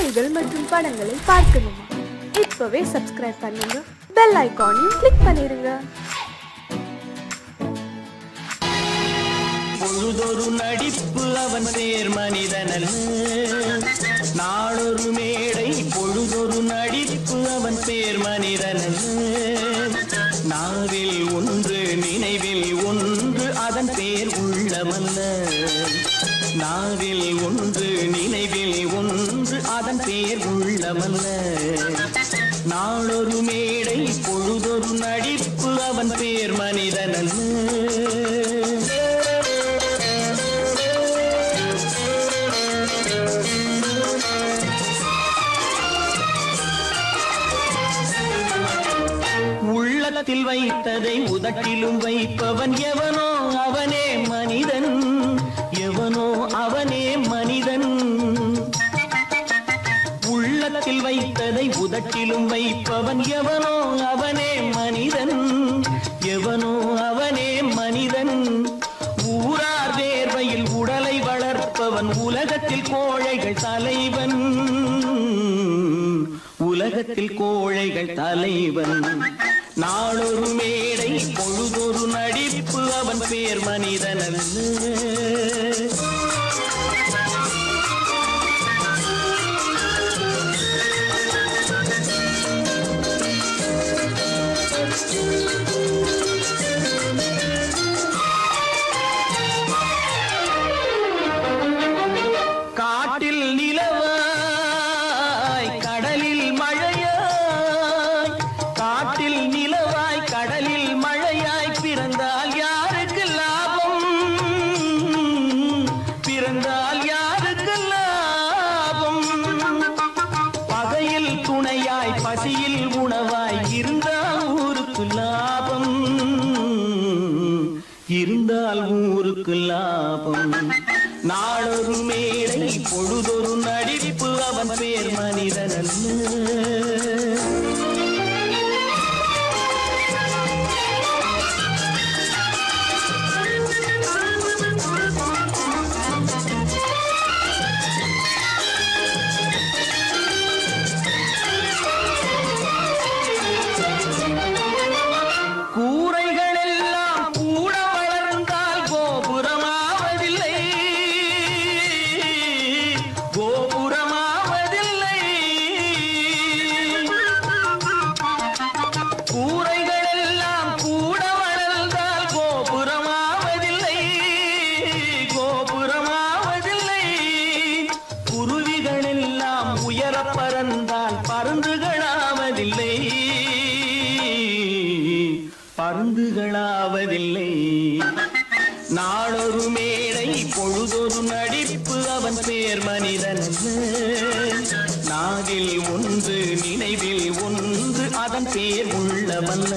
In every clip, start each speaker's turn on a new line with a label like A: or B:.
A: செய்திகள் மற்றும் படங்களை பார்க்கணுமா? இப்பவே சப்ஸ்கிரைப் பண்ணுங்க, பெல் ஐகானையும் கிளிக் பண்ணிருங்க.
B: பொழுதொரு நடிப்பு அவன் பேர் மனிதனல்ல, நாளொரு மேடை பொழுதொரு நடிப்பு அவன் பேர் மனிதனல்ல. நாவில் ஒன்று நினைவில் ஒன்று அதன் பேர் உள்ளமல்ல, நாவில் ஒன்று நினைவில் ஒன்று அதன் பேர் உள்ளமல்ல. நாளொரு மேடை பொழுதொரு நடிப்பு அவன் பேர் மனிதனல்ல. உள்ளத்தில் வைத்ததை உதட்டிலும் வைப்பவன் எவனோ அவனே மனிதன், எவனோ அவனே மனிதன். உள்ளத்தில் வைத்ததை உதட்டிலும் வைப்பவன் எவனோ அவனே மனிதன், எவனோ அவனே மனிதன். ஊரார் வேர்வையில் உடலை வளர்ப்பவன் உலகத்தில் கோழைகள் தலைவன், உலகத்தில் கோழைகள் தலைவன். நாளொரு மேடை பொழுதொரு நடிப்பு அவன் பேர் மனிதனல்ல. காட்டில் நிலவாய் கடலில் மழையாய், காட்டில் நிலவாய் கடலில் மழையாய் பிறந்தால் யாருக்கு லாபம், பிறந்தால் யாருக்கு லாபம். பகையில் துணையாய் பசியில் உணவாய் இருந்தால் ஊருக்கு லாபம், இருந்தால் ஊருக்கு லாபம். நாளொரு மேடை பொழுதொரு நடிப்பு அவன் பேர் மனிதனல்ல. கூரைகள் எல்லாம் கூட வளர்ந்தால் கோபுரமாவதில்லை, கோபுரமாவதில்லை. கூரைகள் எல்லாம் கூட வளர்ந்தால் கோபுரமாவதில்லை, கோபுரமாவதில்லை. குருவிகள் எல்லாம் உயர பறந்தால் பருந்துகளாவதில்லை, பருந்துகளாவதில்லை. நாளொரு மேடை பொழுதொரு நடிப்பு அவன் பேர் மனிதனல்ல. நாவில் ஒன்று நினைவில் ஒன்று அதன் பேர் உள்ளமல்ல.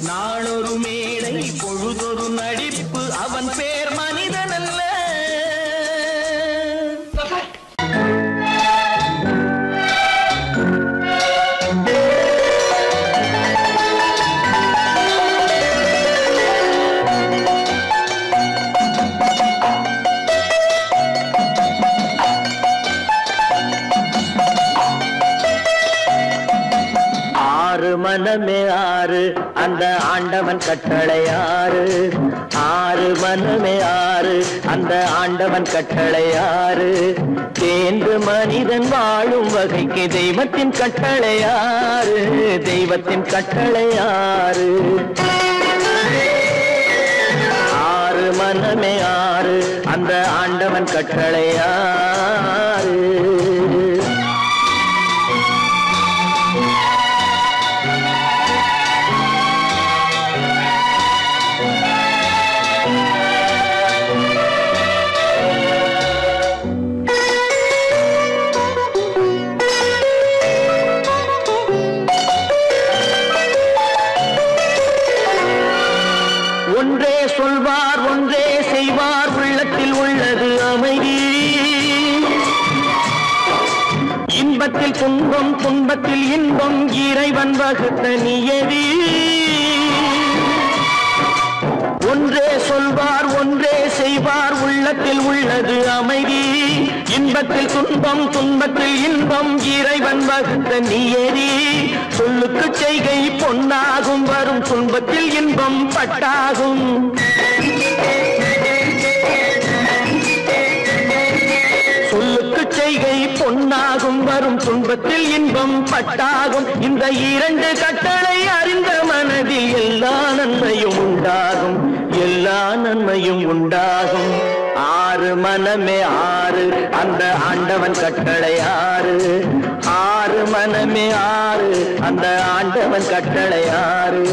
B: நாளொரு மேடை பொழுதொரு நடிப்பு அவன் பேர் மனிதனல்ல. மனமே ஆறு அந்த ஆண்டவன் கட்டளை ஆறு, ஆறு மனமே ஆறு அந்த ஆண்டவன் கட்டளை ஆறு. தேர்ந்து மனிதன் வாழும் வகைக்கு தெய்வத்தின் கட்டளை ஆறு, தெய்வத்தின் கட்டளை ஆறு. ஆறு மனமே ஆறு அந்த ஆண்டவன் கட்டளை ஆறு. ஒன்றே சொல்வார் ஒன்றே செய்வார், உள்ளத்தில் உள்ளது அமைதி. இன்பத்தில் துன்பம் துன்பத்தில் இன்பம் இறைவன் வகுத்த நியதி. ஒன்றே சொல்வார் ஒன்றே செய்வார் உள்ளத்தில் உள்ளது அமைதி இன்பத்தில் துன்பம் துன்பத்தில் இன்பம் இறைவன் வகுத்த நியதி சொல்லுக்கு செய்கை பொன்னாகும் வரும் துன்பத்தில் இன்பம் பட்டாகும் சொல்லுக்கு செய்கை பொன்னாகும் வரும் துன்பத்தில் இன்பம் பட்டாகும் இந்த இரண்டு கட்டளை அறிந்த மனதில் எல்லா நன்மையும் உண்டாகும் எல்லா நன்மையும் உண்டாகும் ஆறு மனமே ஆறு அந்த ஆண்டவன் கட்டளை ஆறு ஆறு மனமே ஆறு அந்த ஆண்டவன் கட்டளை ஆறு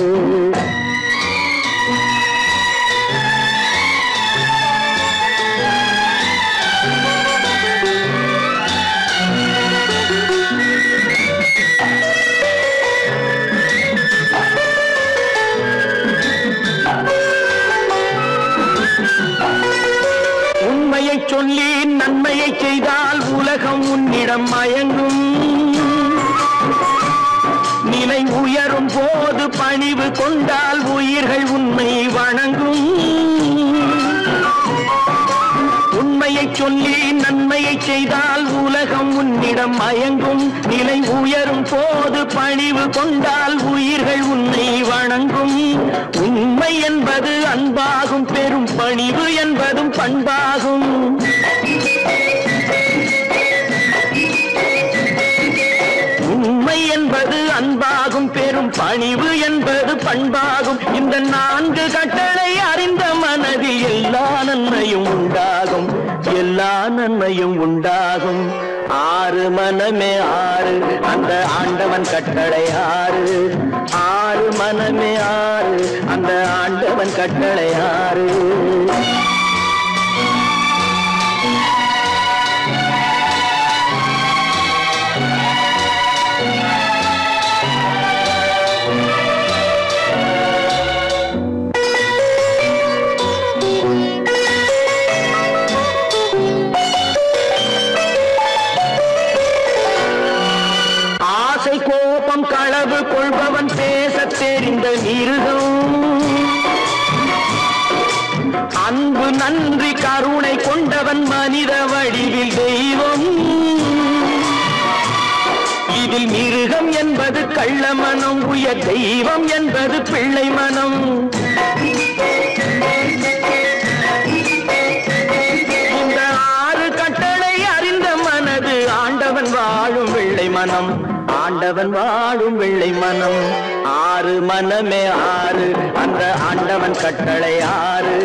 B: சொல்லி நன்மையை செய்தால் உலகம் உன்னிடம் மயங்கும் நிலை உயரும் போது பணிவு கொண்டால் உயிர்கள் உன்னை வணங்கும் உண்மையை சொல்லி நன்மையை செய்தால் உலகம் உன்னிடம் மயங்கும் நிலை உயரும் போது பணிவு கொண்டால் உயிர்கள் உன்னை வணங்கும் உண்மை என்பது அன்பாகும் பெரும் பணிவு என்பதும் பண்பாகும் உண்மை என்பது அன்பாகும் பெரும் பணிவு என்பது பண்பாகும் இந்த நான்கு கட்டளை அறிந்த மனதில் எல்லா நன்மையும் உண்டாகும் எல்லா நன்மையும் உண்டாகும் ஆறு மனமே ஆறு அந்த ஆண்டவன் கட்டளை ஆறு ஆறு மனமே ஆறு அந்த ஆண்டவன் கட்டளை ஆறு களவு கொள்பவன் பேச தெரிந்த மிருகம் அன்பு நன்றி கருணை கொண்டவன் மனித வடிவில் தெய்வம் இதில் மிருகம் என்பது கள்ள மனம் உயர் தெய்வம் என்பது பிள்ளை மனம் இந்த ஆறு கட்டளை அறிந்த மனது ஆண்டவன் வாழும் வெள்ளை மனம் ஆண்டவன் வாழும் வெள்ளை மனம் ஆறு மனமே ஆறு அந்த ஆண்டவன் கட்டளை ஆறு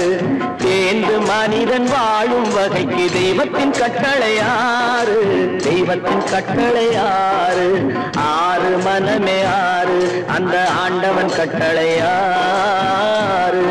B: தேர்ந்து மனிதன் வாழும் வகைக்கு தெய்வத்தின் கட்டளை ஆறு தெய்வத்தின் கட்டளை ஆறு ஆறு மனமே ஆறு அந்த ஆண்டவன் கட்டளை ஆறு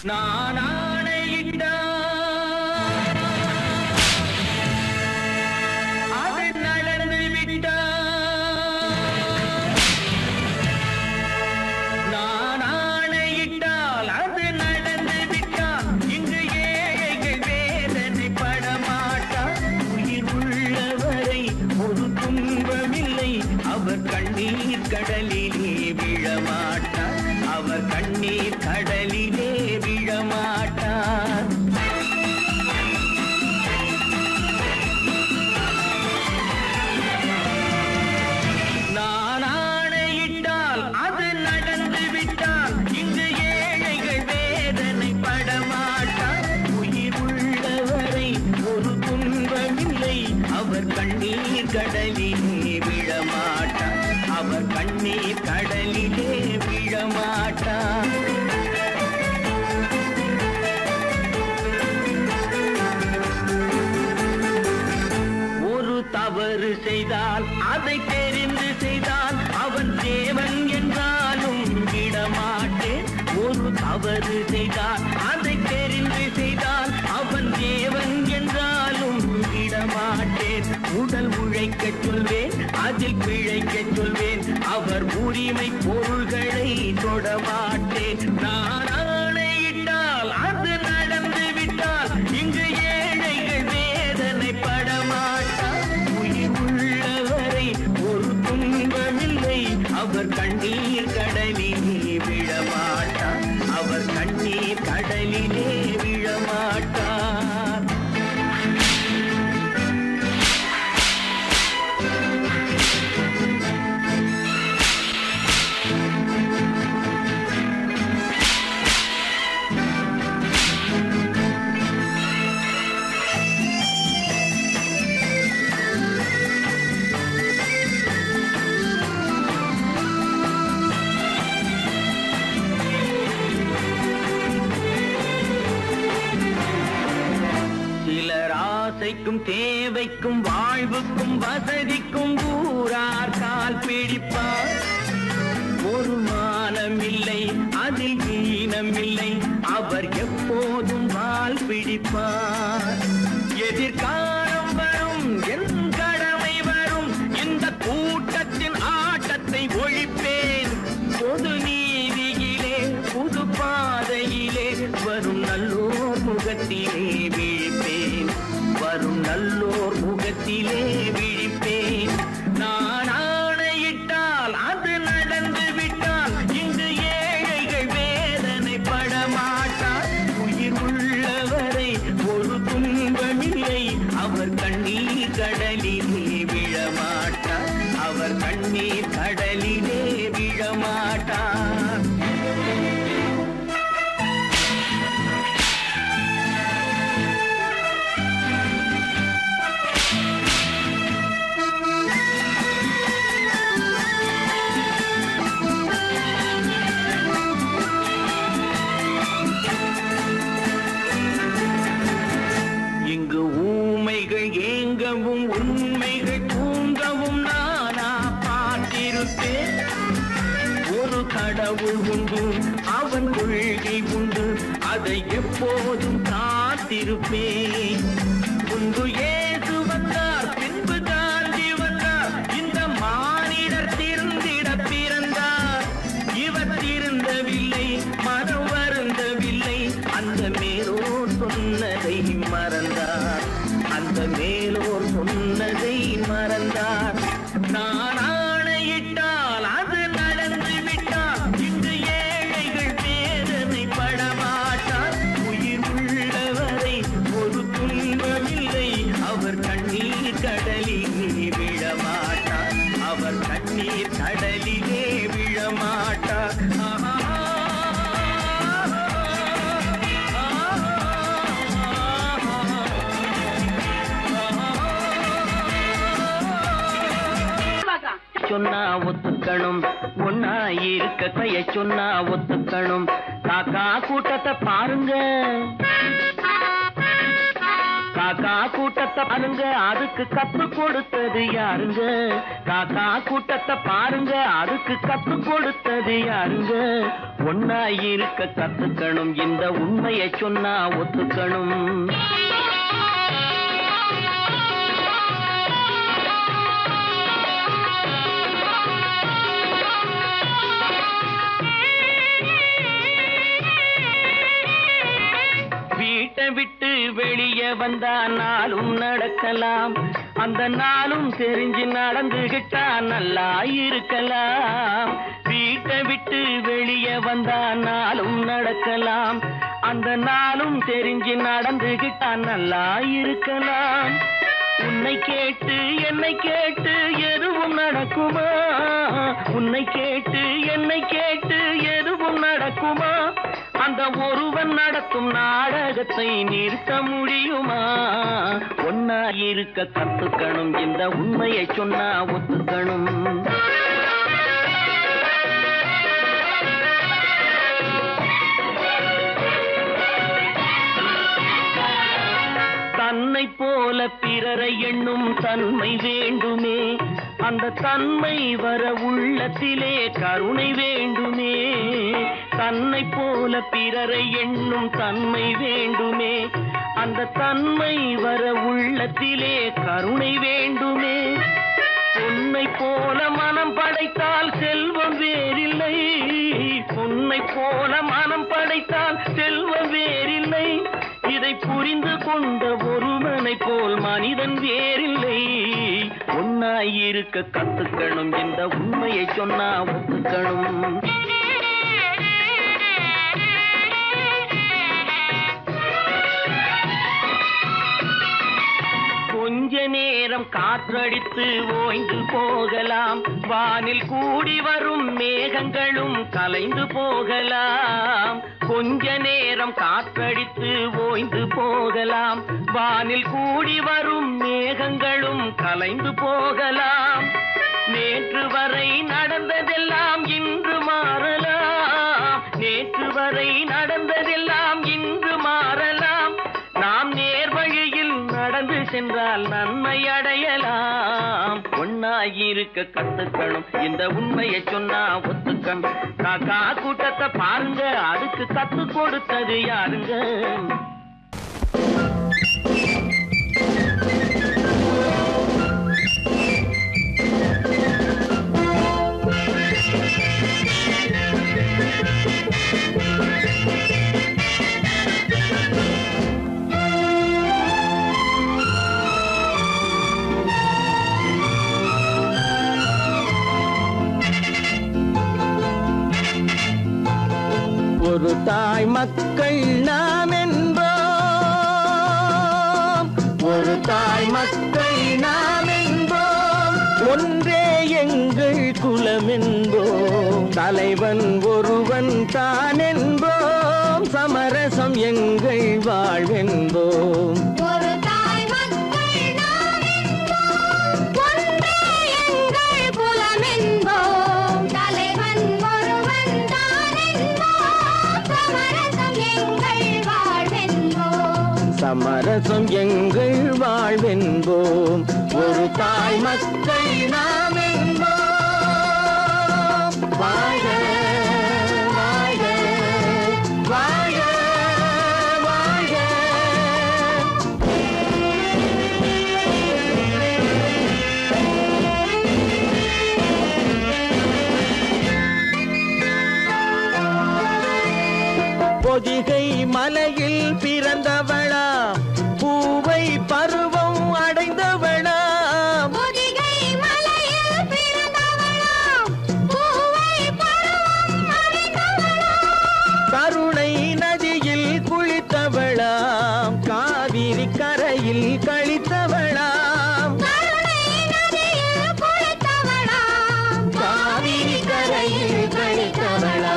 B: நான் ஆணையிட்டால் அது நடந்து விட்டால் நான் ஆணையிட்டால் அது நடந்து விட்டால் இங்கு ஏழைகள் வேதனை படமாட்டார் உயிர் உள்ளவரை ஒரு துன்பமில்லை அவர் கண்ணீர் கடலிலே விழமாட்டார் அவர் கண்ணீர் கடலிலே விழமாட்டார் நான் ஆணையிட்டால் அது நடந்து விட்டால் இங்கு ஏழைகள் வேதனை படமாட்டார் உயிர் உள்ளவரை ஒரு துன்பமில்லை அவர் கண்ணீர் கடலிலே விழமாட்டார் அவர் கண்ணீர் கடலிலே விழமாட்டார் தவறு செய்தால் அதை தெரிந்து செய்தால் அவன் தேவன் என்றாலும் விடமாட்டேன் ஒரு தவறு செய்தால் அதை தெரிந்து செய்தால் அவன் தேவன் என்றாலும் விடமாட்டேன் உடல் உழைக்க சொல்வேன், அதில் பிழைக்க சொல்வேன். அவர் உரிமை பொருள்களை தொடமாட்டேன். நான் ஆணையிட்டால் அது நடந்து விட்டால் இங்கு ஏழைகள் வேதனை படமாட்டார். உயிர் உள்ளவரை ஒரு துன்பமில்லை, அவர் கண்ணீர் கடலிலே விழமாட்டார். அவர் கண்ணீர் கடலிலே விழமாட்டார். ஆசைக்கும் தேவைக்கும் வாழ்வுக்கும் வசதிக்கும் ஊரார் கால் பிடிப்பார். ஒரு மானமில்லை, அதில் ஈனமில்லை, அவர் எப்போதும் வால் பிடிப்பார். எதிர்காலம் வரும், என் கடமை வரும், இந்த கூட்டத்தின் ஆட்டத்தை ஒழிப்பேன். பொது நீதியிலே புது பாதையிலே வரும் நல்லோர் முகத்திலே விழிப்பேன். வரும் நல்லோர் முகத்திலே விழிப்பேன். நான் ஆணையிட்டால் அது நடந்து விட்டால் இங்கு ஏழைகள் வேதனை படமாட்டார். உயிர் உள்ளவரை ஒரு துன்பமில்லை, அவர் கண்ணீர் கடலிலே விழமாட்டார். அவர் கண்ணீர் கடலிலே விழமாட்டார். இங்கு ஊமைகள் ஏங்கவும் உண்மைகள் தூங்கவும் நானா பார்த்திருப்பேன். ஒரு கடவுள் உண்டு, அவன் கொள்கை உண்டு, அதை எப்போதும் காத்திருப்பேன். முன்பு இயேசு வந்தார், பின்பு காந்தி வந்தார், இந்த மானிடர் திருந்திட பிறந்தார். இவர் திருந்தவில்லை, மனம் வருந்தவில்லை, அந்த மேலோர் சொன்னதை மறந்தார். அந்த மேலோர் சொன்னதை மறந்தார். நான் ஆணையிட்டால் அது நடந்து விட்டால் இங்கு ஏழைகள் வேதனை படமாட்டார். உயிர் உள்ளவரை ஒரு துன்பமில்லை, அவர் கண்ணீர் கடலிலே விழமாட்டார். அவர் கண்ணீர் கடலிலே விழமாட்டார். சொன்னா ஒத்துக்கணும், ஒன்னா இருக்க கைய சொன்னா ஒத்துக்கணும். காக்கா கூட்டத்தை பாருங்க, காக்கா கூட்டத்தை பாருங்க, அதுக்கு கத்து கொடுத்தது யாருங்க? காக்கா கூட்டத்தை பாருங்க, அதுக்கு கத்து கொடுத்தது யாருங்க? ஒன்னா இருக்க கத்துக்கணும், இந்த உண்மையை சொன்னா ஒத்துக்கணும். வீட்டை விட்டு வெளியே வந்தா நாளும் நடக்கலாம், அந்த நாளும் தெரிஞ்சு நடந்துகிட்டா நல்லா இருக்கலாம். வீட்டை விட்டு வெளியே வந்தா நாளும் நடக்கலாம், அந்த நாளும் தெரிஞ்சு நடந்துகிட்டா நல்லா இருக்கலாம். உன்னை கேட்டு என்னை கேட்டு எதுவும் நடக்குமா? உன்னை கேட்டு என்னை கேட்டு எதுவும் நடக்குமா? அந்த ஒருவன் நடத்தும் நாடகத்தை நிறுத்த முடியுமா? ஒன்னா இருக்க கத்துக்கணும், இந்த உண்மையை சொன்னா ஒத்துக்கணும். தன்னை போல பிறரை எண்ணும் தன்மை வேண்டுமே, அந்த தன்மை வர உள்ளத்திலே கருணை வேண்டுமே. தன்னை போல பிறரை எண்ணும் தன்மை வேண்டுமே, அந்த தன்மை வர உள்ளத்திலே கருணை வேண்டுமே. பொன்னை போல மனம் படைத்தால் செல்வம் வேறில்லை, பொன்னை போல மனம் படைத்தால் செல்வம் வேறில்லை, இதை புரிந்து கொண்ட ஒருவனை போல் மனிதன் வேறில்லை. ஒன்னாயிருக்க கத்துக்கணும், இந்த உண்மையை சொன்னா ஒத்துக்கணும். கொஞ்ச நேரம் காற்றடித்து ஓய்ந்து போகலாம், வானில் கூடி வரும் மேகங்களும் கலைந்து போகலாம். கொஞ்ச நேரம் காற்றடித்து ஓய்ந்து போகலாம், வானில் கூடி வரும் மேகங்களும் கலைந்து போகலாம். நேற்று வரை நடந்ததெல்லாம் இன்று மாறலாம், நேற்று வரை நடந்ததெல்லாம் இன்று மாறலாம். நாம் நேர்வழியில் நடந்து சென்றால் நன்மை அடையலாம். ஒன்னாயிருக்க கத்துக்கணும், இந்த உண்மையை சொன்னா ஒத்துக்கணும். காக்கா கூட்டத்தை பாருங்க, அதுக்கு கத்து கொடுத்தது யாருங்க? ஒரு தாய் மக்கள் நாம் என்போம், ஒரு தாய் மக்கள் நாம் என்போம், ஒன்றே எங்கள் குலம் என்போம், தலைவன் ஒருவன் தான் என்போம், சமரசம் எங்கள் வாழ்வென்போம். சமரசம் எங்கள் வாழ்வென்போம், ஒரு தாய் மக்கள் நாம் என்போம். வாழ்க வாழ்க வாழ்க வாழ்க. பொதிகை மலையில் பிறந்தவளா, பூவை பருவம் அடைந்தவளா, பொதிகை மலையில் பிறந்தவளா, பூவை பருவம் அடைந்தவளா, கருணை நதியில் குளித்தவளா, காவிரி கரையில் கழித்தவளா, கருணை நதியில் குளித்தவளா, காவிரி கரையில் கழித்தவளா.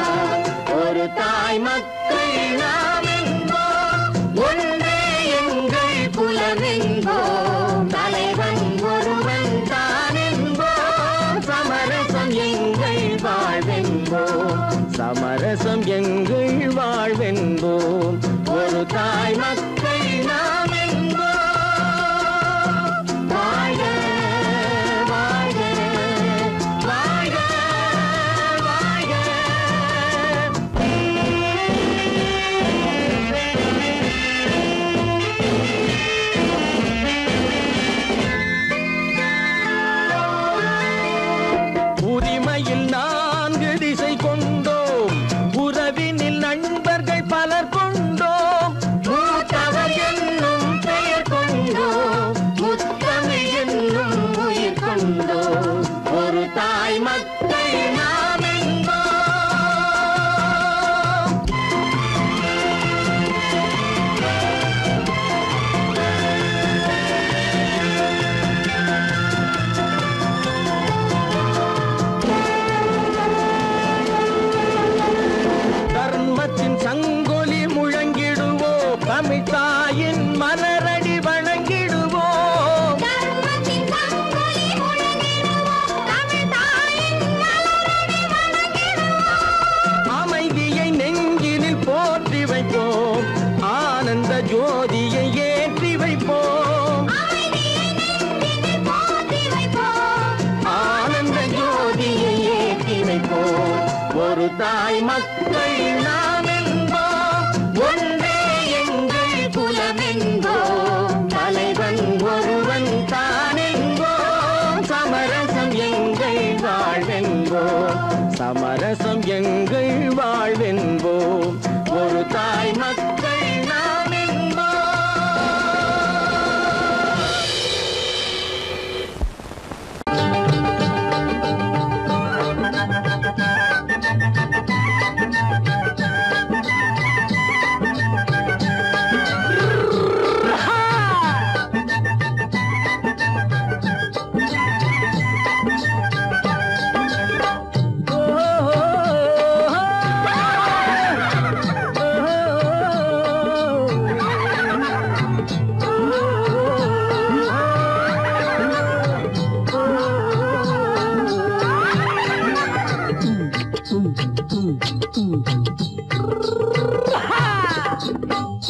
B: ஒரு தாய் மக்கள் நாம் என்போம், ஒன்றே எங்கள் குலம் என்போம், தலைவன் ஒருவன் தான் என்போம், சமரசம் எங்கள் வாழ்வென்போம், சமரசம் எங்கள் வாழ்வென்போம், ஒரு தாய் மக்கள் நாம் என்போம். வாழ்க வாழ்க வாழ்க வாழ்க. உரிமையில் 4 திசை கொண்டோம், உறவினில் நண்பர்கள் பலர் கொண்டோம், மூத்தவர் என்னும் பெயர் கொண்டோம், முத்தமிழ் என்னும் உயிர் கொண்டோம், ஒரு தாய் மக்கள் நாம் என்போம். தர்மத்தின் சங்கொலி முழங்கிடுவோம், தமிழ் தாயின் மலரடி வணங்கிடுவோம், தர்மத்தின் சங்கொலி முழங்கிடுவோம், தமிழ் தாயின் மலரடி வணங்கிடுவோம், அமைதியை நெஞ்சினில் போற்றி வைப்போம், ஆனந்த ஜோதியை ஏற்றி வைப்போம், அமைதியை நெஞ்சினில் போற்றி வைப்போம், ஆனந்த ஜோதியை ஏற்றி வைப்போம், ஒரு தாய் மக்கள் நாம் என்போம், ஒன்றே எங்கள் குலம் என்போம், தலைவன் ஒருவன் தான் என்போம், சமரசம்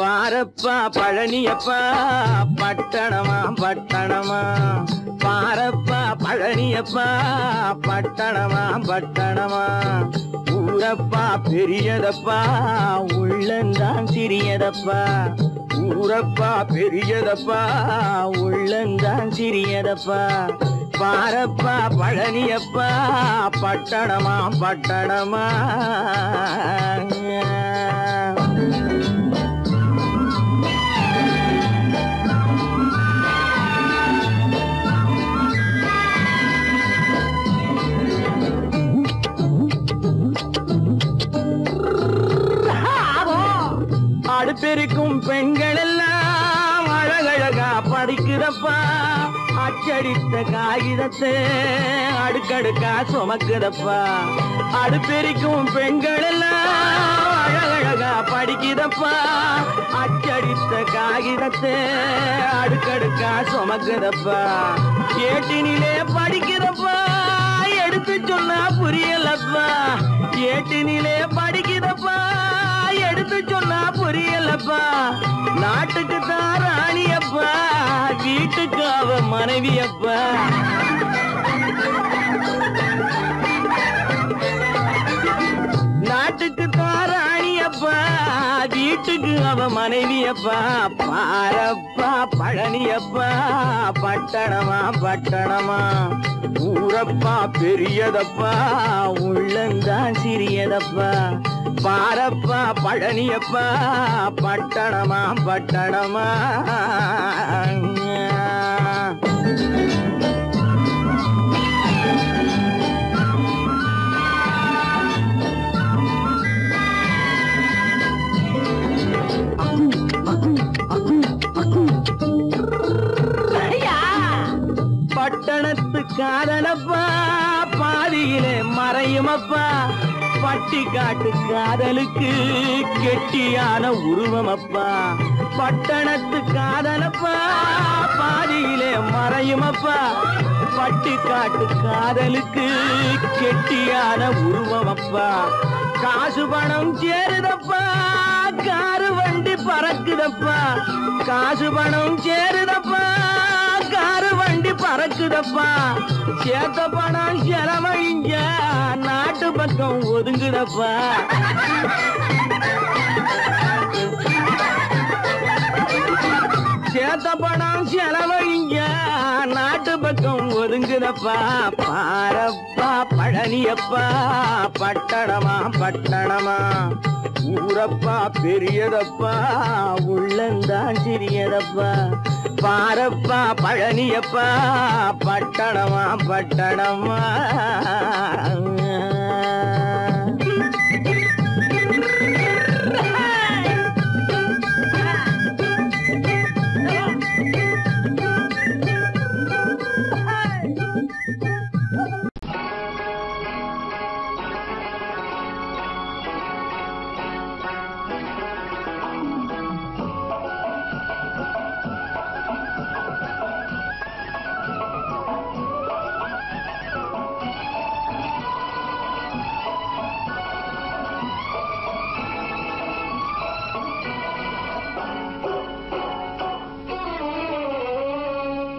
B: பாரப்பா பழனியப்பா பட்டணமா பட்டணமா பாரப்பா பழனியப்பா பட்டணமா பட்டணமா ஊரப்பா பெரியதப்பா உள்ளந்தான் சிறியதப்பா ஊரப்பா பெரியதப்பா உள்ளந்தான் சிறியதப்பா பாரப்பா பழனியப்பா பட்டணமா பட்டணமா அடுப்பெருக்கும் பெண்கள் எல்லாம் அழகழகா படிக்கிறப்பா அச்சடித்த காகிதத்தை அடுக்கடுக்கா சுமக்குதப்பா அடுப்பெருக்கும் பெண்கள் எல்லாம் அழகழகா படிக்கிறப்பா அச்சடித்த காகிதத்தை அடுக்கடுக்கா சுமக்குதப்பா ஏட்டினிலே படிக்கிறப்பா எடுத்து சொன்னா புரியலப்பா ஏட்டினிலே படிக்கிறப்பா எடுத்து சொன்னா புரியலப்பா நாட்டுக்கு தான் ராணியப்பா வீட்டுக்கு அவ மனைவியப்பா நாட்டுக்கு தான் ராணியப்பா வீட்டுக்கு அவ மனைவியப்பா பாரப்பா பழனியப்பா பட்டணமா பட்டணமா ஊரப்பா பெரியதப்பா உள்ளந்தான் சிறியதப்பா பாரப்பா பழனியப்பா பட்டணமா பட்டணமா பட்டணத்து காதலப்பா பாதியிலே மறையுமப்பா பட்டி காட்டு காதலுக்கு கெட்டியான உருவமப்பா பட்டணத்து காதலப்பா பாதியிலே மறையுமப்பா பட்டி காட்டு காதலுக்கு கெட்டியான உருவமப்பா காசு பணம் சேருதப்பா காரு வண்டி பறக்குதப்பா காசு பணம் சேருதப்பா காரு வண்டி பறக்குதப்பா சேத்த பணம் செலவழிஞ்ச நாட்டு பக்கம் ஒதுங்குதப்பா சேத்த பணம் செலவழிஞ்ச நாட்டு பக்கம் ஒதுங்குதப்பா பாரப்பா பழனியப்பா பட்டணமா பட்டணமா ஊரப்பா பெரியதப்பா உள்ளந்தான் சிறியதப்பா பாரப்பா பழனியப்பா பட்டணமா பட்டணமா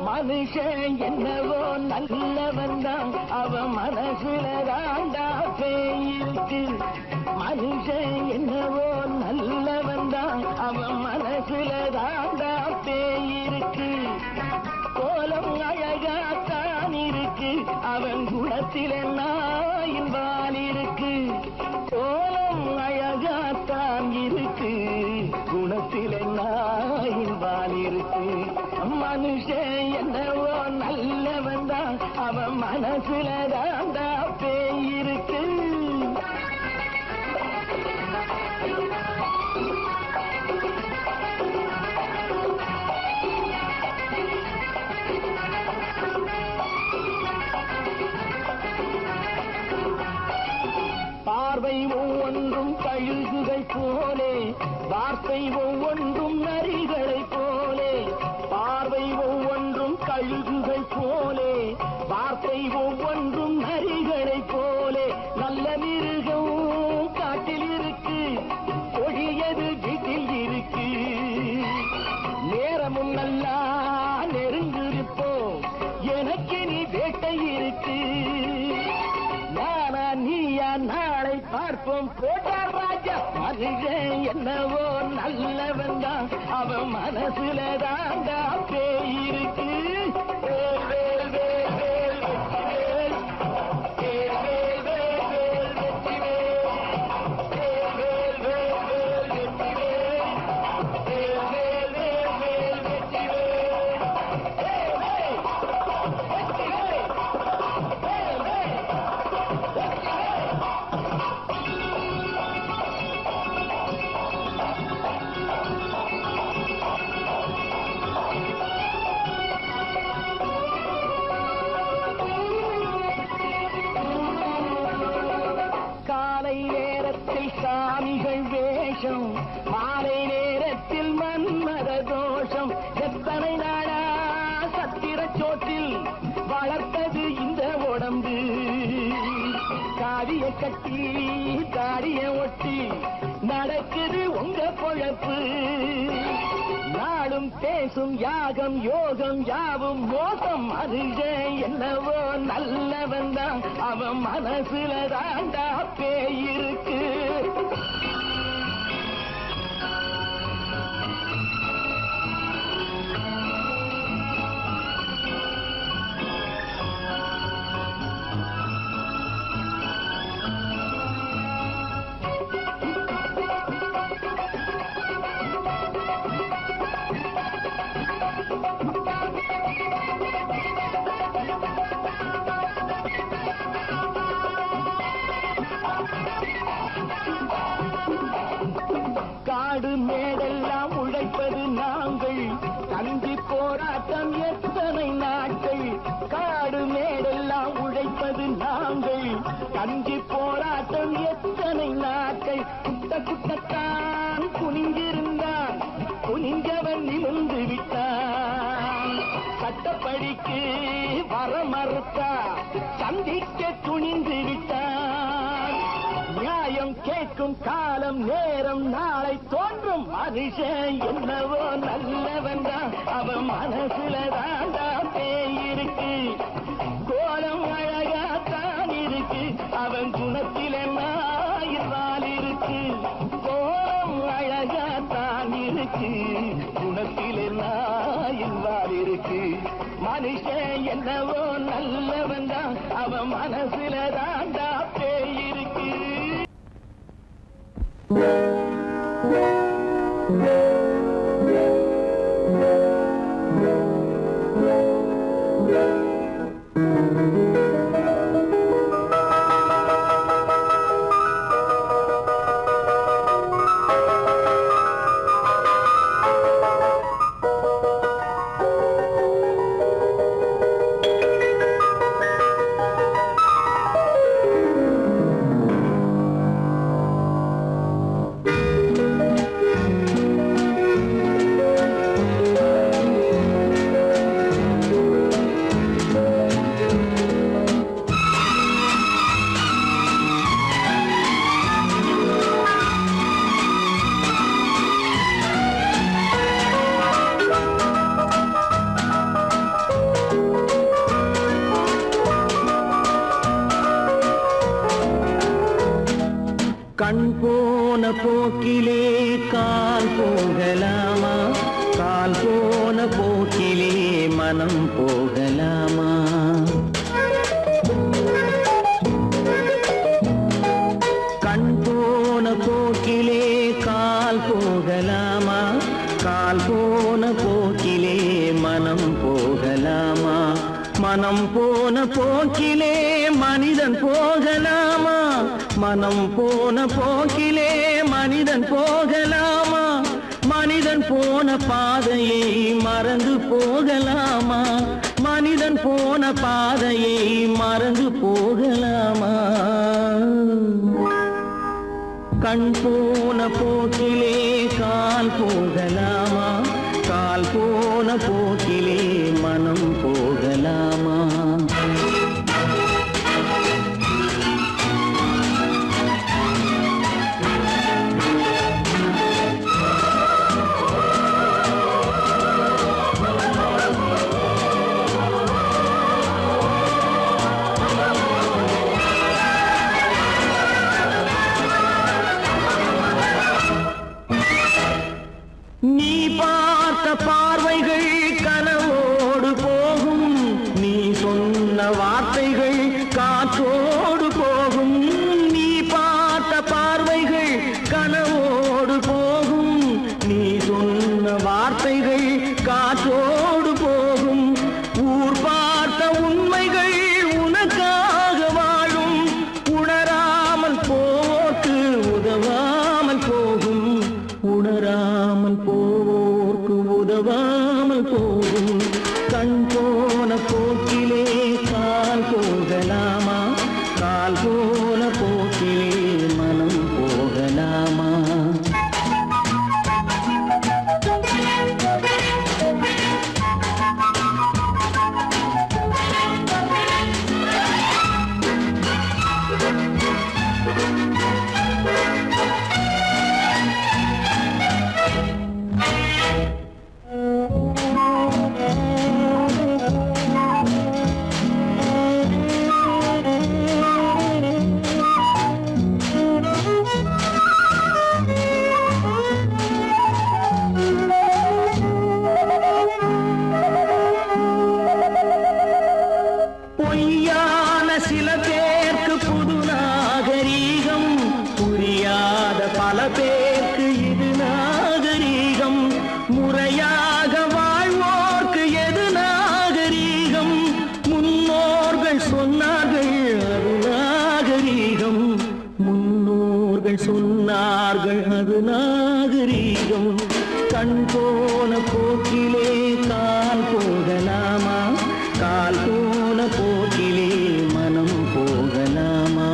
B: மனுஷன் என்னவோ நல்லவன் தான் அவன் மனசுல தாண்டா பேயிருக்கு மனுஷன் என்னவோ நல்லவன் தான் அவன் மனசுல தாண்டா பேயிருக்கு கோலம் அழகாத்தான் இருக்கு அவன் குணத்தில நாயின் வால் இருக்கு கோலம் அழகாத்தான் இருக்கு குணத்தில நாயின் வால் இருக்கு மனுஷன் என்னவோ நல்லவன் தான் அவன் மனசுல தாண்டா பேயிருக்கு பார்வை ஒவ்வொன்றும் கழுகுகள் போலே வார்த்தை ஒவ்வொன்றும் நரிகளை போலே பார்வை ஒவ்வொன்றும் கழுகுகள் போலே வார்த்தை ஒவ்வொன்றும் நரிகளை போலே நல்ல மிருகம் காட்டில் இருக்கு கொடியது வீட்டில் இருக்கு குழப்பம் போட்டார் ராஜா. மனுஷன் என்னவோ நல்லவன் தான், அவன் மனசுல தாண்டா பேய் இருக்கு. வேல் வேல் வேல் வேல் வெற்றிவேல், வேல் வேல் வேல் வேல் வெற்றிவேல், வேல் வேல் வேல் வேல் வெற்றிவேல், வேல் வேல் வேல் வேல் வெற்றிவேல், வேல் வேல் வெற்றிவேல், வேல் வேல் வெற்றிவேல். காலை நேரத்தில் சாமிகள் வேஷம், மாலை நேரத்தில் மன்மத தோஷம். எத்தனை நாளா சத்திர சோற்றில் வளர்த்தது இந்த உடம்பு. காவிய கட்டி தாடிய ஒட்டி நடக்குது உங்க பொழப்பு. நாளும் பேசும் யாகம் யோகம் யாவும் மோசம். மனுஷன் என்னவோ நல்லவன் தான், அவன் மனசுல தாண்டா பேய் இருக்கு. காடு மேடெல்லாம் உழைப்பது நாங்கள், தந்தி போராட்டம் எத்தனை நாட்கள். காடு மேடெல்லாம் உழைப்பது நாங்கள், தந்தி போராட்டம் எத்தனை நாட்கள். குட்ட குட்டத்தான் குனிஞ்சிருந்தான், குனிஞ்சவன் நிமிர்ந்து விட்டான். சட்டப்படிக்கு வர மறுத்தா, சந்திக்க துணிந்து விட்டான். நியாயம் கேட்கும் காலம் நேரம் நாளை தோன்றும். மனுஷன் என்னவோ நல்லவன் தான், அவன் மனசுல தாண்டா பேய் இருக்கு. கோலம் அழகாத்தான் இருக்கு, அவன் குணத்தில் என்னாயிரால் இருக்கு. கோலம் அழகாத்தான் இருக்கு, குணத்தில் என்னாயிரால் இருக்கு. மனுஷன் என்னவோ நல்லவன் தான், அவன் மனசுல தாண்டா பேய் இருக்கு. கண் போன போக்கிலே கால் போகலாமா, கால் போன போக்கிலே மனம் போகலாமா. கண் போன போக்கிலே கால் போகலாமா, கால் போன போக்கிலே மனம் போகலாமா. மனம் போன போக்கிலே மனிதன் போகலாமா, மனம் போன போக்கிலே மனிதன் போகலாமா. மனிதன் போன பாதையை மறந்து போகலாமா, மனிதன் போன பாதையை மறந்து போகலாமா. கண் போன போக்கிலே கால் போகலாமா, கால் போன போக்கிலே மனம் போகலாமா. நீ பார்த்த பார்வைகள் கனவோடு போகும், நீ சொன்ன வார்த்தைகள் காற்றோடு போகும். நீ பார்த்த பார்வைகள் கனவோடு போகும், நீ சொன்ன வார்த்தைகள் காற்றோடு போகும். ஊர் பார்த்த உண்மைகள் உனக்காக வாழும், உணராமல் போக்கு உதவாமல் போகும், உணராமல் போவோர்க்கு உதவாமல் போகும். கண் போன போக்கிலே கால் போகலாமா, கால் போன போக்கிலே மனம் போகலாமா? பொய்யான சில பேருக்கு புது நாகரீகம், புரியாத பல பேருக்கு இது நாகரீகம். முறையாக வாழ்வோர்க்கு எது நாகரீகம்? முன்னோர்கள் சொன்னார்கள் அது நாகரீகம், முன்னோர்கள் சொன்னார்கள் அது நாகரீகம். கண் போன போக்கிலே கால் போகலாமா, கால் போன போக்கிலே மனம் போகலாமா?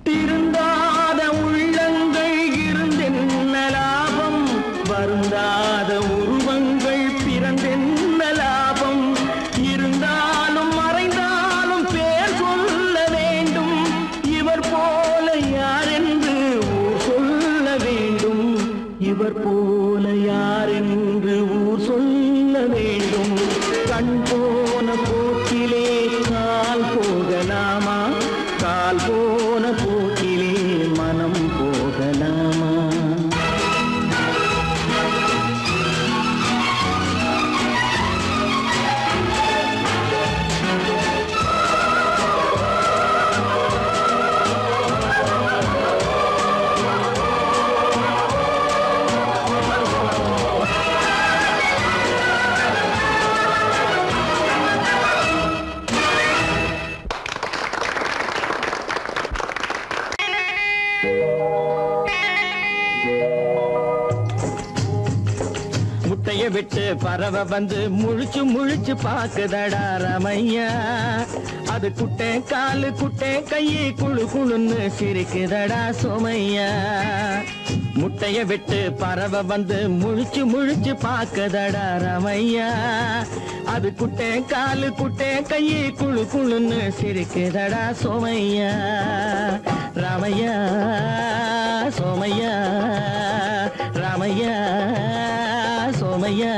B: திருந்தாத உள்ளங்கள் இருந்தென்ன லாபம், வருந்தாத உருவங்கள் பிறந்தென்ன லாபம்? இருந்தாலும் மறைந்தாலும் பேர் சொல்ல வேண்டும், இவர் போல யாரென்று ஊர் சொல்ல வேண்டும், இவர் போல யாரென்று ஊர் சொல்ல வேண்டும். கண் போன போக்கிலே கால் போகலாமா, கால் போன போக்கிலே மனம் போகலாமா? முட்டைய விட்டு பறவை வந்து முழிச்சு முழிச்சு பாக்குதடா ரமையா, அது குட்டை காலு குட்டை கையை குழு குழுன்னு சிரிக்குதடா சோமையா. முட்டைய விட்டு பறவை வந்து முழிச்சு முழிச்சு பாக்குதடா ரமையா, அது குட்டை காலு குட்டை கையை குழு குழுன்னு சிரிக்குதடா சோமையா. ராமையா சோமையா, ராமையா சோமையா.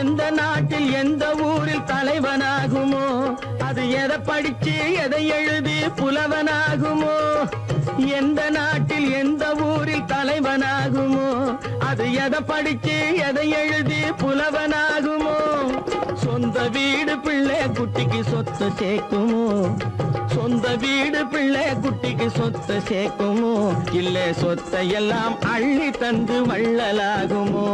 B: எந்த நாட்டில் எந்த ஊரில் தலைவனாகுமோ, அது எதை படிச்சு எதை எழுதி புலவனாகுமோ? எந்த நாட்டில் எந்த ஊரில் தலைவனாகுமோ, அது எதை படிச்சு எதை எழுதி புலவனாகுமோ? சொந்த வீடு பிள்ளை குட்டிக்கு சொத்து சேர்க்குமோ, சொந்த வீடு பிள்ளை குட்டிக்கு சொத்து சேர்க்குமோ? இல்ல சொத்தையெல்லாம் அள்ளி தந்து வள்ளலாகுமோ,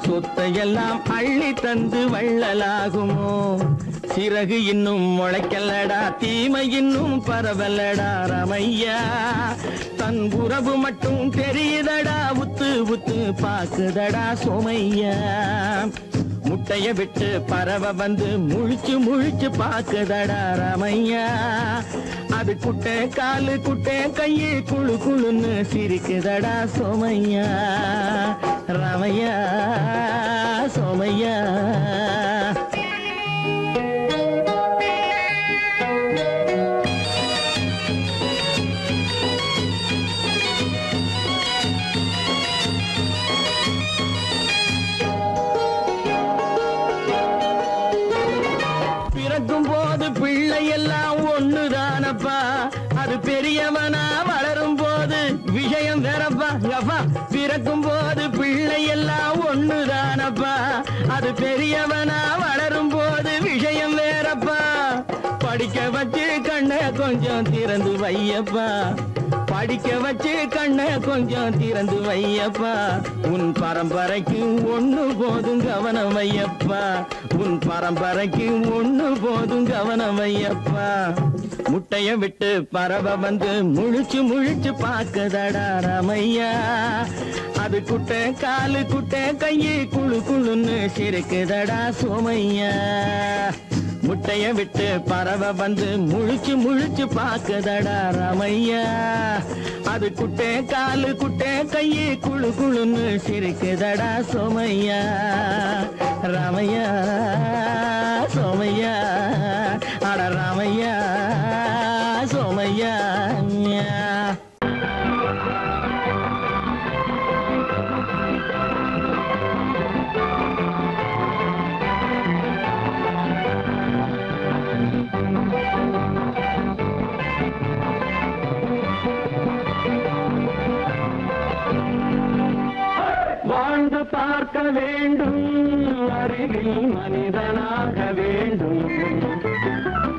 B: சொத்தையெல்லாம் அள்ளி தந்து வள்ளலாகுமோ? சிறகு இன்னும் முளைக்கல்லடா, தீமை இன்னும் பரவலடா ரமையா. தன் உறவு மட்டும் தெரியுதடா உத்து உத்து பாக்குதடா சோமையா. முட்டைய விட்டு பறவை வந்து முழிச்சு முழிச்சு பாக்குதடா ராமையா. அது குட்டை காலு குட்டை கையு குழு குழுன்னு சிரிக்குதடா சோமையா. ராமையா சோமையா. பிறக்கும் போது பிள்ளை எல்லாம் ஒண்ணுதானப்பா, அது பெரியவனா வளரும் போது விஷயம் வேறப்பா. அப்பா பிறக்கும் போது பிள்ளை எல்லாம் ஒண்ணுதானப்பா, அது பெரியவனா வளரும் போது விஷயம் வேறப்பா. படிக்க வச்சு கண்ணை கொஞ்சம் திறந்து வையப்பா, படிக்க வச்சு கண்ணை கொஞ்சம் திறந்து வையப்பா. உன் பரம்பரைக்கு ஒண்ணு போதும் கவனம் வையப்பா, உன் பரம்பரைக்கு ஒண்ணு போதும் கவனம் வையப்பா. முட்டைய விட்டு பறவை வந்து முழிச்சு முழிச்சு பாக்குதடா ராமையா. அது குட்டை காலு குட்டை கையு குழு குழுன்னு சிரிக்குதடா சோமையா. முட்டைய விட்டு பறவை வந்து முழிச்சு முழிச்சு பாக்குதடா ராமையா. அது குட்டை காலு குட்டை கையு குழு குழுன்னு சிரிக்குதடா சோமையா. ராமையா சோமையா. அட ராமையா சோமையா. வாழ்ந்து பார்க்க வேண்டும், அறிவில் மனிதனாக வேண்டும்.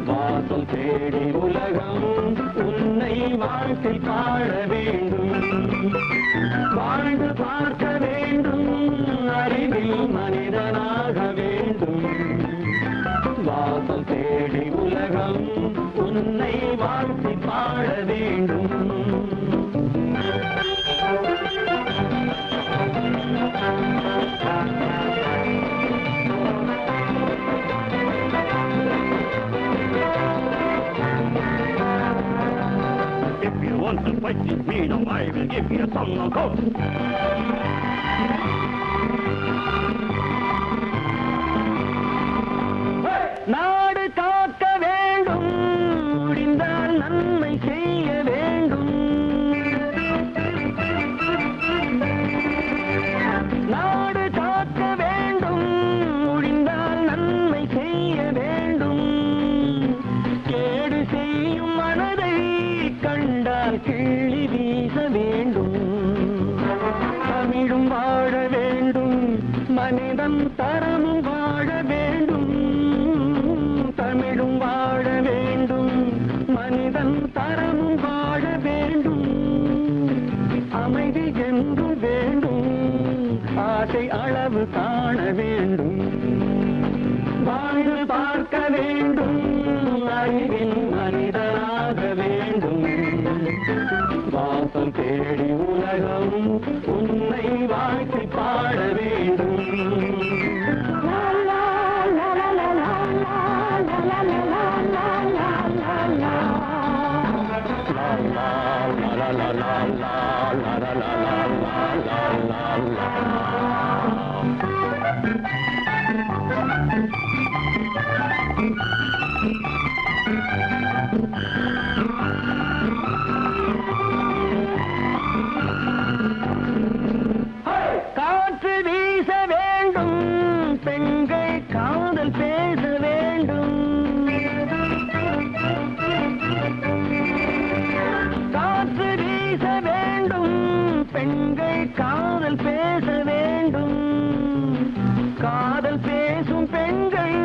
B: வாசம் தேடி உலகம் உன்னை வாழ்க்கை பாட வேண்டும். வாழ்ந்து பார்க்க வேண்டும், அறிவில் மனிதனாக வேண்டும். வாசம் தேடி உலகம் உன்னை வாழ்க்கை பாட வேண்டும். If you want to fight with me, now I will give you a song of course. நாடு காக்க வேண்டும், முடிந்தால் நன்மை செய்ய வேண்டும். நாடு காக்க வேண்டும், முடிந்தால் நன்மை செய்ய வேண்டும். கேடு செய்யும் மனதை கண்டால் கிள்ளி வீச வேண்டும். தமிழும் வாழ வேண்டும், மனிதன் தரமும் வாழ வேண்டும். தமிழும் வாழ வேண்டும், மனிதன் தரமும் வாழ வேண்டும். அமைதி என்றும் வேண்டும், ஆசை அளவு காண வேண்டும். வாழ்ந்து பார்க்க வேண்டும், அறிவின் மனிதனாக வேண்டும். வாசம் தேடி உலகம் உன்னை வாழ்க்கை பாட வேண்டும். காற்று வீச வேண்டும், பெண்கள் காதல் பேச வேண்டும். காற்று வீச வேண்டும், பெண்கள் காதல் பேச வேண்டும். காதல் பேசும் பெண்கள்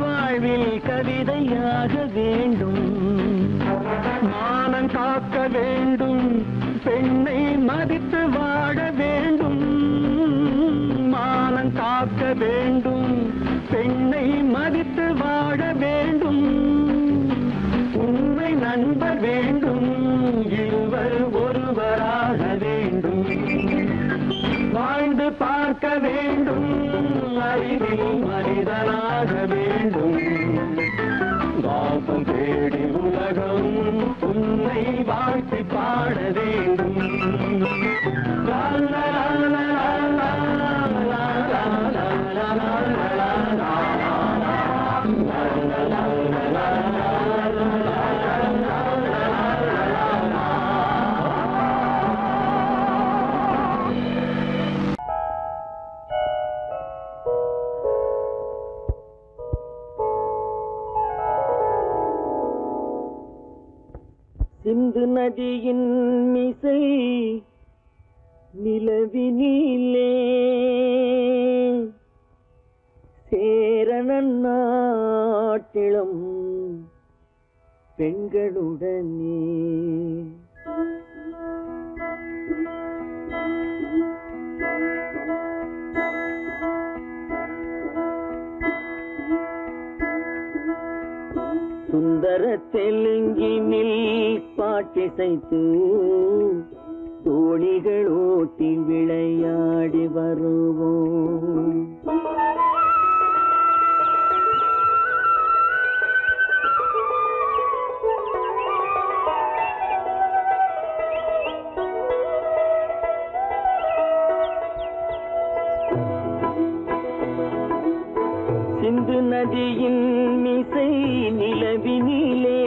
B: வாழ்வில் கவிதையாக வேண்டும். மானம் காக்க வேண்டும், பெண்ணை மதித்து வாழ வேண்டும். மானம் காக்க வேண்டும், பெண்ணை மதித்து வாழ வேண்டும். உண்மை நண்பர் வேண்டும், இருவர் ஒருவராக வேண்டும். பார்க்க வேண்டும், அறிவில் மனிதனாக வேண்டும். வாசம் தேடி உலகம் உன்னை வாழ்த்தி பாட வேண்டும். லா லா லா லா லா லா லா லா லா. சிந்து நதியின் மிசை நிலவினிலே சேரணன் நாட்டிளம் பெண்களுடனே சுந்தர தெலுங்கினில் பாட்டிசைத்து தோணிகள் ஓட்டி விளையாடி வருவோம். சிந்து நதியின் மிசை நிலவினிலே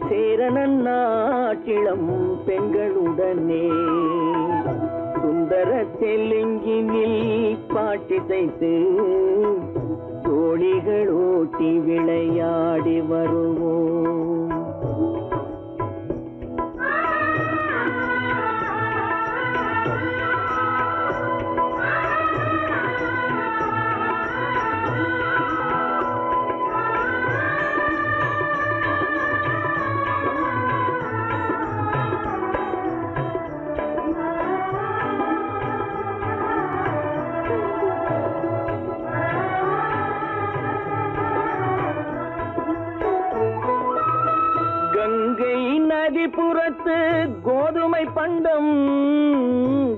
B: சேரணன் நாட்டிளம் பெண்களுடனே சுந்தர தெலுங்கினில் பாட்டிசைத்து தோணிகள் ஓட்டி விளையாடி வருவோம். கங்கை நதிபுறத்து கோதுமை பண்டம்,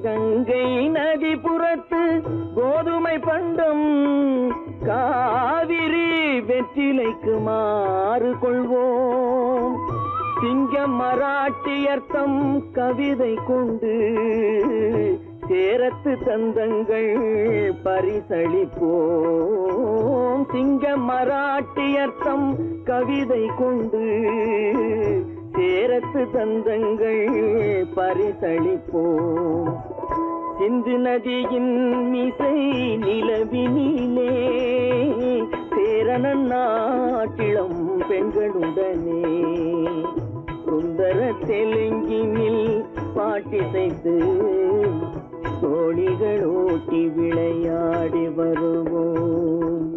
B: கங்கை நதிபுறத்து கோதுமை பண்டம், காவிரி வெற்றிலைக்கு மாறு கொள்வோம். சிங்க மராட்டியர்த்தம் கவிதை கொண்டு சேரத்து தந்தங்கள் பரிசளிப்போம். சிங்க மராட்டியர்த்தம் கவிதை கொண்டு சேரத்து தந்தங்கள் பரிசளிப்போம். சிந்து நதியின் மிசை நிலவினிலே சேரணன் நாட்டிளம் பெண்களுடனே சுந்தர தெலுங்கினில் பாட்டிசைத்து தோணிகள் ஓட்டி விளையாடி வருவோம்.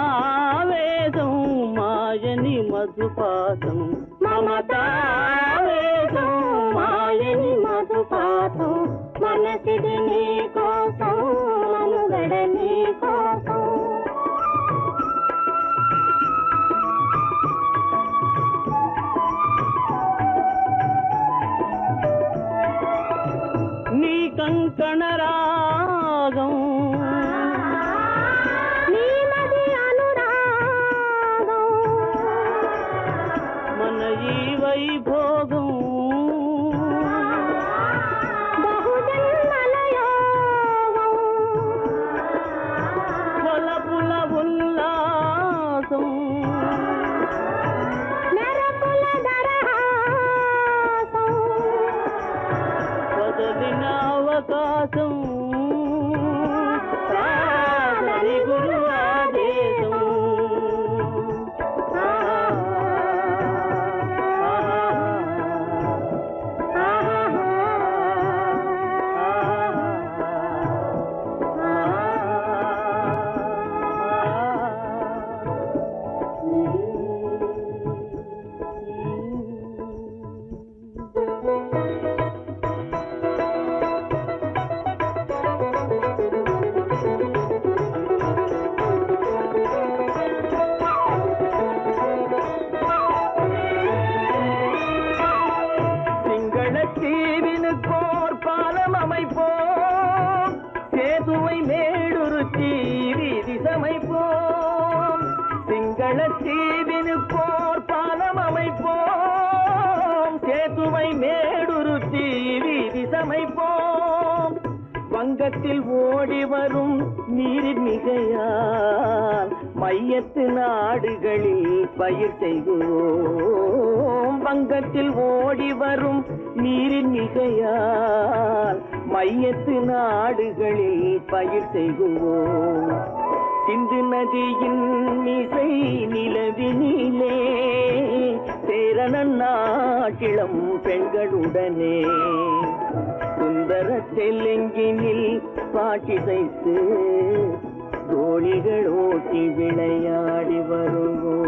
B: మమతావేదం మాయని మధుపాతం, మమతావేదం మాయని మధుపాతం, మనసిది నీ కోసం మనుగడ నీ కోసం. నీ కంకణ రాగం వైభోగం బహుజన్మలయోగం కొలపుల ఉల్లాసం మెరపుల దరహాసం పదవిన అవకాశం సాధని గురు ఆదేశం. தீவினுக்கோர் பாலம் அமைப்போம், சேதுவை மேடுருத்தி வீதி சமைப்போம். வங்கத்தில் ஓடி வரும் நீரின் மிகையால் மையத்து நாடுகளில் பயிர் செய்கிறோம். வங்கத்தில் ஓடி வரும் நீரின் மிகையால் மையத்து நாடுகளில் பயிர் செய்கிறோம். சிந்து நதியின் மிசை நிலவினிலே சேரணன் நாட்டிளம் பெண்களுடனே சுந்தர தெலுங்கினில் பாட்டிசைத்து தோழிகள் ஓட்டி விளையாடி வருவோம்.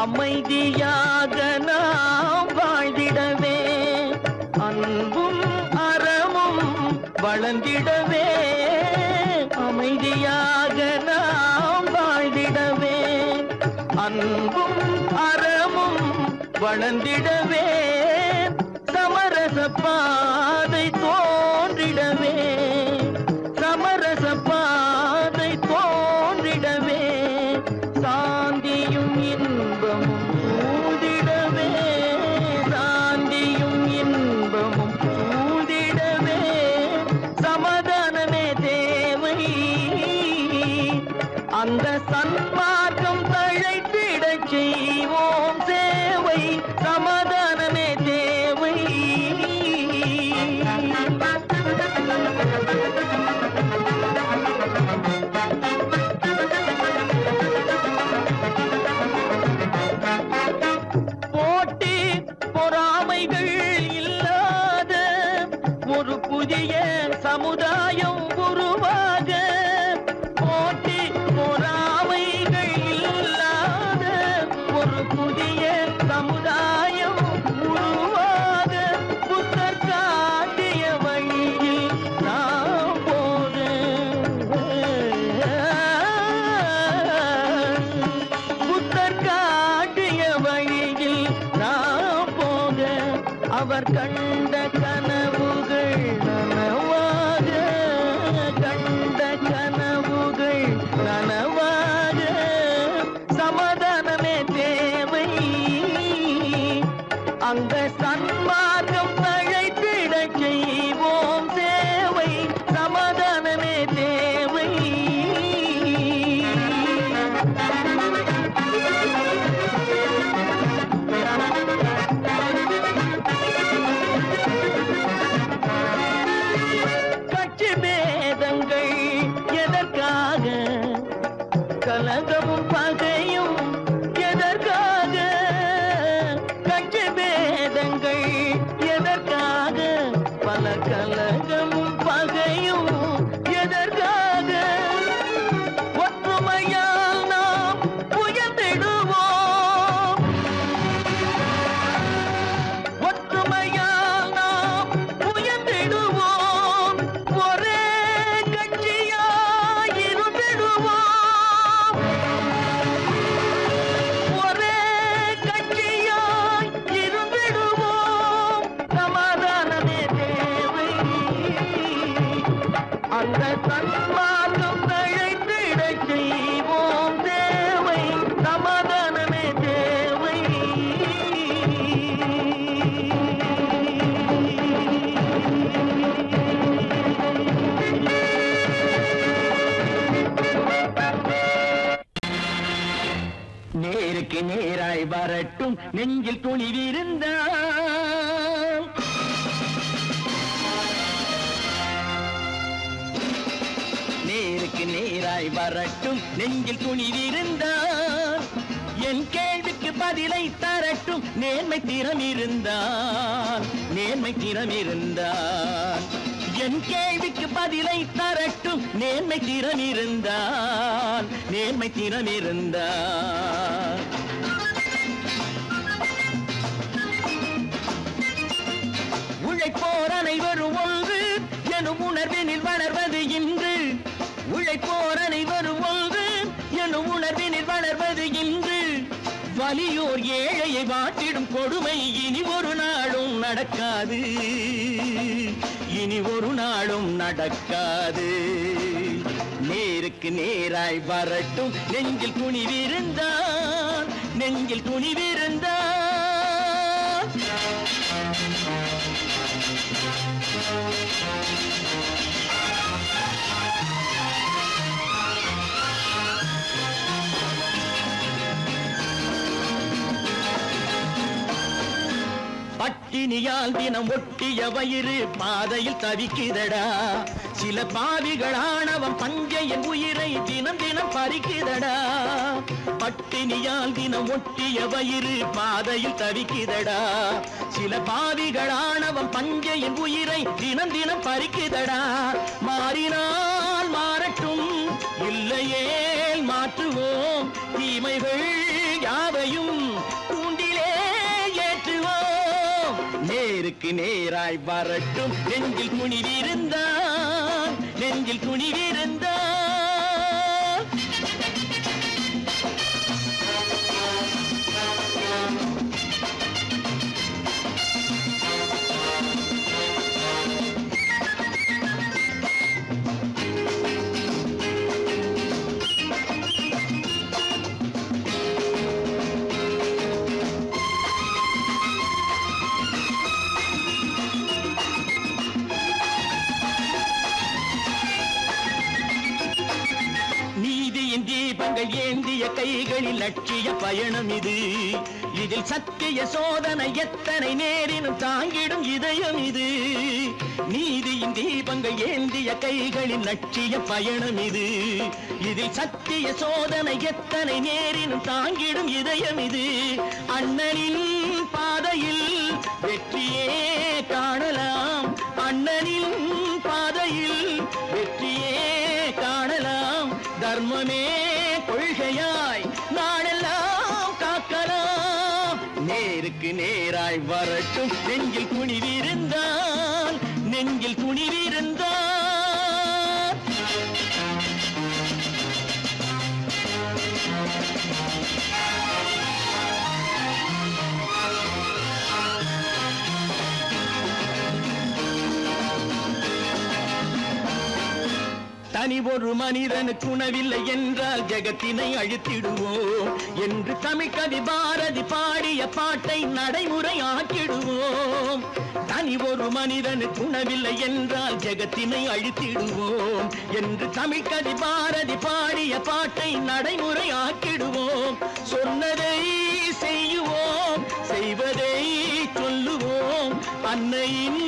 B: அமைதியாக நாம் வாழ்ந்திடவே, அன்பும் அறமும் வளர்ந்திடவே. அமைதியாக நாம் வாழ்ந்திடவே, அன்பும் அறமும் வளர்ந்திடவே. சமரச பாதை தோன்றிடவே, சமரச பாதை தோன்றிடவே. சாந்தியும் இன்பமும் சூழ்ந்திடவே, சாந்தியும் இன்பமும் சூழ்ந்திடவே. சமாதானமே தேவை, அந்த சன்மார்க்கம் தழைத்திடச் செய்வோம் சேவை. சமாதானமே தேவை. போட்டி பொறாமைகள் இல்லாத ஒரு புதிய சமுதாயம் உருவாக. போட்டி பொறாமைகள் இல்லாத ஒரு புதிய சமுதாயம் உருவாக. புத்தர் காட்டிய வழியில் நாம் போக, புத்தர் காட்டிய வழியில் நாம் போக. அவர் கண்ட கனவுகள் நனவாக, கண்ட கனவுகள் நனவாக. சமாதானமே தேவை, அந்த சன்மார்க்கம் தழைத்திடச் செய்வோம் சேவை. சமாதானமே தேவை. கட்சி பேதங்கள் எதற்காக, கலகமும் பகையும் எதற்காக. கட்சி பேதங்கள் எதற்காக, பல கலகமும் பகையும் எதற்காக. ஒற்றுமையால் நாம் உயர்ந்திடுவோம், ஒற்றுமையால் நாம் உயர்ந்திடுவோம். ஒரே கட்சியாய் இருந்திடுவோம், ஒரே கட்சியாய் இருந்திடுவோம். சமாதானமே தேவை, அந்த சன்மார்க்கம் தழைத்திடச் செய்வோம் தேவை. சமாதானமே தேவை. நேராய் வரட்டும் நெஞ்சில் துணிவிருந்தால். நேருக்கு நேராய் வரட்டும் நெஞ்சில் துணிவிருந்தால். என் கேள்விக்கு பதிலை தரட்டும் நேர்மை திறம் இருந்தால். நேர்மை திறம் இருந்தால் என் கேள்விக்கு பதிலை தரட்டும் நேர்மை திறம் இருந்தால். நேர்மை திறம் இருந்தால் உழைப்போர் அனைவரும் ஒன்று எனும் உணர்வினில் வளர்வது இன்று. உழைப்போர் அனைவரும் ஒன்று எனும் உணர்வினில் வளர்வது இன்று. வலியோர் ஏழையை வாட்டிடும் கொடுமை இனி ஒரு நாளும் நடக்காது. இனி ஒரு நாளும் நடக்காது. நேருக்கு நேராய் வரட்டும் நெஞ்சில் துணிவிருந்தால். நெஞ்சில் துணிவிருந்தால் பட்டினியால் தினம் ஒட்டிய வயிறு பாதையில் தவிக்குதடா. சில பாவிகள் ஆணவம் பஞ்சையின் உயிரை தினம் தினம் பறிக்குதடா. பட்டினியால் தினம் ஒட்டிய வயிறு பாதையில் தவிக்குதடா. சில பாவிகள் ஆணவம் பஞ்சையின் உயிரை தினம் தினம் பறிக்குதடா. மாறினால் மாறட்டும் இல்லையே மாற்றுவோம். தீமைகள் யாவையும் தூண்டிலே ஏற்றுவோம். நேருக்கு நேராய் வரட்டும் நெஞ்சில் துணிவிருந்தால். நெஞ்சில் துணிவிருந்தால் தீபங்கள் ஏந்திய கைகளில் லட்சிய பயணம் இது. இதில் சத்திய சோதனை எத்தனை நேரினும் தாங்கிடும் இதயம் இது. நீதியின் தீபங்கள் ஏந்திய கைகளில் லட்சிய பயணம் இது. இதில் சத்திய சோதனை எத்தனை நேரினும் தாங்கிடும் இதயம் இது. அண்ணனின் பாதையில் வெற்றியே காணலாம். அண்ணனின் பாதையில் வெற்றியே காணலாம். தர்மமே கொள்கையாய் நாடெல்லாம் காக்கலாம். நேருக்கு நேராய் வரட்டும் நெஞ்சில் துணிவிருந்தால். நெஞ்சில் துணிவிருந்தால் தனி ஒரு மனிதனுக்கு உணவில்லை என்றால் ஜெகத்தினை அழித்திடுவோம் என்று தமிழ் கவி பாரதி பாடிய பாட்டை நடைமுறை ஆக்கிடுவோம். தனி ஒரு மனிதனுக்கு உணவில்லை என்றால் ஜெகத்தினை அழித்திடுவோம் என்று தமிழ் கவி பாரதி பாடிய பாட்டை நடைமுறை ஆக்கிடுவோம். சொன்னதை செய்யுவோம், செய்வதை சொல்லுவோம். அன்னையின்